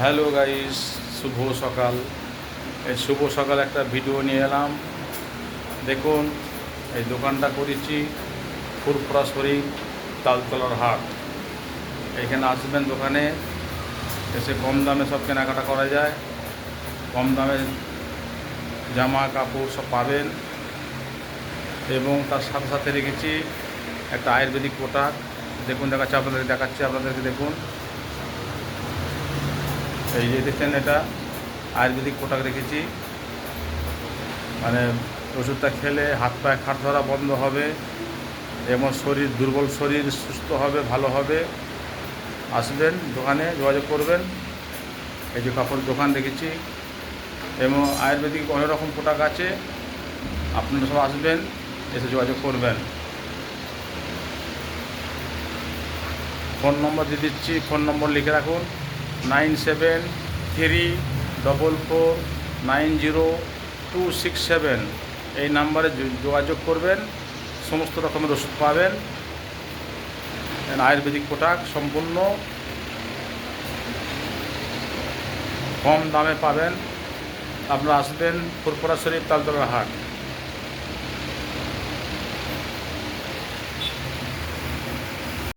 Hello guys, শুভ সকাল। এই শুভ সকাল একটা ভিডিও নিয়ে এলাম। দেখুন, এই দোকানটা করেছি ফুরফুরা শরীফ তালতলার হাট। এখানে আসবেন, দোকানে এসে কম দামে সব কেনাকাটা করা যায়। কম দামে জামা কাপড় সব পাবেন, এবং তার সাথে সাথে রেখেছি একটা আয়ুর্বেদিক পোশাক। দেখুন, দেখাচ্ছি আপনাদেরকে দেখুন। এই যে দেখছেন, এটা আয়ুর্বেদিক পোশাক রেখেছি। মানে ওষুধটা খেলে হাত পায়ে খাট ধরা বন্ধ হবে, এবং দুর্বল শরীর সুস্থ হবে, ভালো হবে। আসবেন, দোকানে যোগাযোগ করবেন। এই যে কাপড়ের দোকান রেখেছি, এবং আয়ুর্বেদিক অনেক রকম প্রোডাক্ট আছে। আপনারা সব আসবেন, এসে যোগাযোগ করবেন। ফোন নম্বর দিয়ে দিচ্ছি, ফোন নম্বর লিখে রাখুন 9734902667। এই নাম্বারে যোগাযোগ করবেন। সমস্ত রকমের ওষুধ পাবেন, আয়ুর্বেদিক প্রোডাক্ট সম্পূর্ণ কম দামে পাবেন। আপনারা আসবেন ফুরফুরা শরীফ তালতলার হাট।